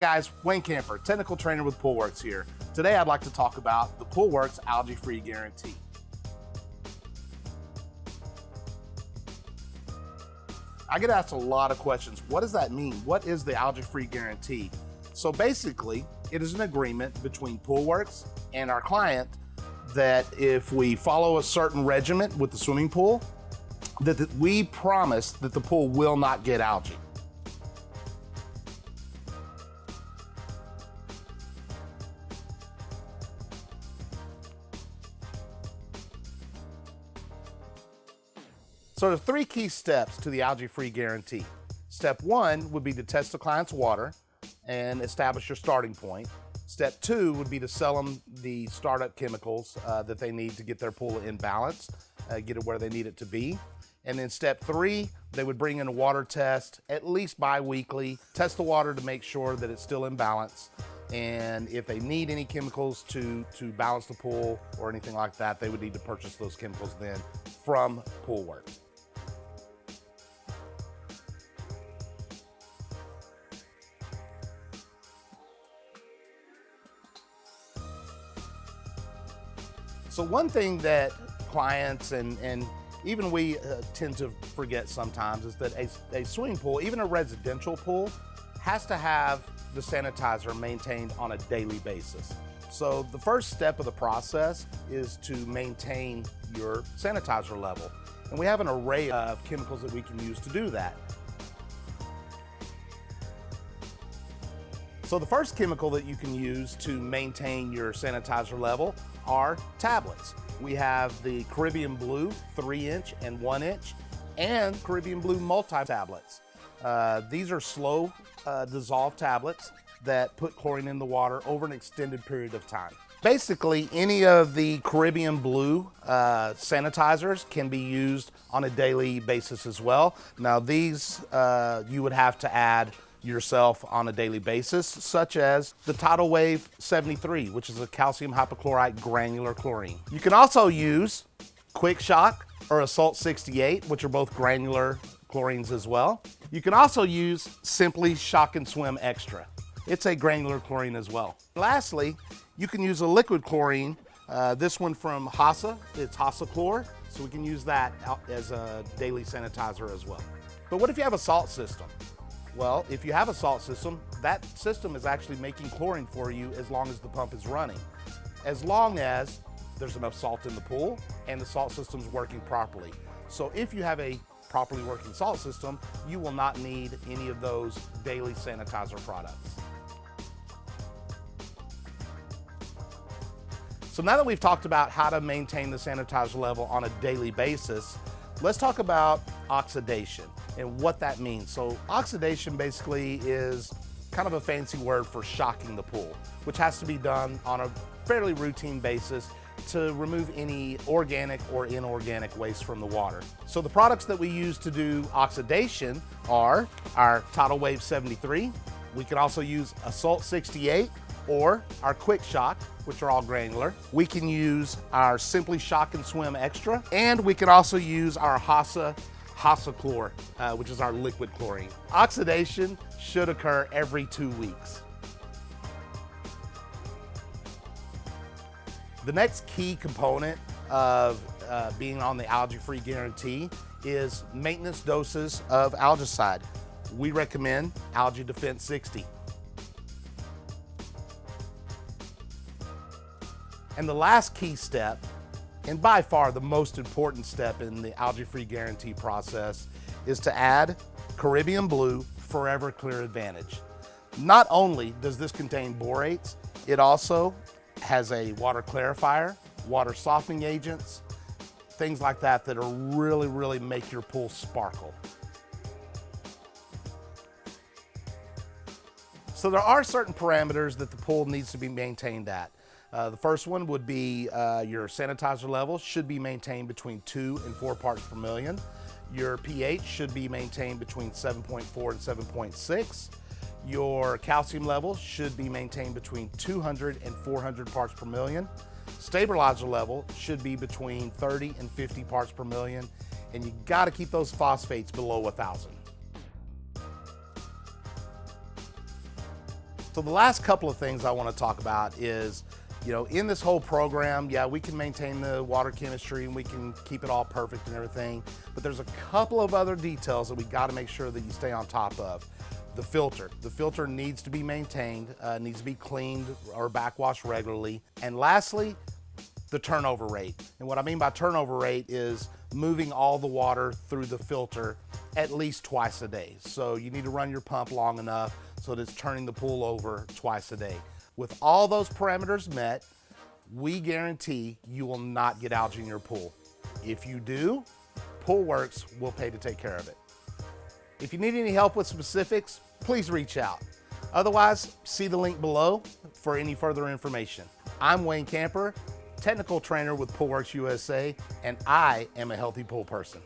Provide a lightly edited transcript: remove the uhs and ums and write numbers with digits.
Guys, Wayne Camper, technical trainer with Poolwerx here. Today I'd like to talk about the Poolwerx Algae-Free Guarantee. I get asked a lot of questions. What does that mean? What is the Algae-Free Guarantee? So basically, it is an agreement between Poolwerx and our client that if we follow a certain regimen with the swimming pool, that we promise that the pool will not get algae. So there's 3 key steps to the Algae-Free Guarantee. Step 1 would be to test the client's water and establish your starting point. Step 2 would be to sell them the startup chemicals that they need to get their pool in balance, get it where they need it to be. And then step 3, they would bring in a water test at least bi-weekly, test the water to make sure that it's still in balance. And if they need any chemicals to balance the pool or anything like that, they would need to purchase those chemicals then from Poolwerx. So one thing that clients and even we tend to forget sometimes is that a swimming pool, even a residential pool, has to have the sanitizer maintained on a daily basis. So the first step of the process is to maintain your sanitizer level. And we have an array of chemicals that we can use to do that. So the first chemical that you can use to maintain your sanitizer level are tablets. We have the Caribbean Blue 3-inch and 1-inch and Caribbean Blue multi-tablets. These are slow dissolve tablets that put chlorine in the water over an extended period of time. Basically, any of the Caribbean Blue sanitizers can be used on a daily basis as well. Now these you would have to add yourself on a daily basis, such as the Tidal Wave 73, which is a calcium hypochlorite granular chlorine. You can also use Quick Shock or Assault 68, which are both granular chlorines as well. You can also use Simply Shock and Swim Extra. It's a granular chlorine as well. Lastly, you can use a liquid chlorine. This one from Hasa, it's Hasa Chlor, so we can use that as a daily sanitizer as well. But what if you have a salt system? Well, if you have a salt system, that system is actually making chlorine for you as long as the pump is running. As long as there's enough salt in the pool and the salt system's working properly. So if you have a properly working salt system, you will not need any of those daily sanitizer products. So now that we've talked about how to maintain the sanitizer level on a daily basis, let's talk about oxidation and what that means. So oxidation basically is kind of a fancy word for shocking the pool, which has to be done on a fairly routine basis to remove any organic or inorganic waste from the water. So the products that we use to do oxidation are our Tidal Wave 73. We can also use Assault 68 or our Quick Shock, which are all granular. We can use our Simply Shock and Swim Extra, and we can also use our Hasa Chlor, which is our liquid chlorine. Oxidation should occur every 2 weeks. The next key component of being on the Algae-Free Guarantee is maintenance doses of algicide. We recommend Algae Defense 60. And the last key step, and by far the most important step in the Algae-Free Guarantee process, is to add Caribbean Blue Forever Clear Advantage. Not only does this contain borates, it also has a water clarifier, water softening agents, things like that that are really make your pool sparkle. So there are certain parameters that the pool needs to be maintained at. The first one would be your sanitizer level should be maintained between 2 and 4 parts per million. Your pH should be maintained between 7.4 and 7.6. Your calcium level should be maintained between 200 and 400 parts per million. Stabilizer level should be between 30 and 50 parts per million. And you gotta keep those phosphates below 1,000. So the last couple of things I want to talk about is, in this whole program, yeah, we can maintain the water chemistry and we can keep it all perfect and everything, but there's a couple of other details that we got to make sure that you stay on top of. The filter needs to be maintained, needs to be cleaned or backwashed regularly. And lastly, the turnover rate. And what I mean by turnover rate is moving all the water through the filter at least twice a day. So you need to run your pump long enough so that it's turning the pool over twice a day. With all those parameters met, we guarantee you will not get algae in your pool. If you do, Poolwerx will pay to take care of it. If you need any help with specifics, please reach out. Otherwise, see the link below for any further information. I'm Wayne Camper, technical trainer with Poolwerx USA, and I am a healthy pool person.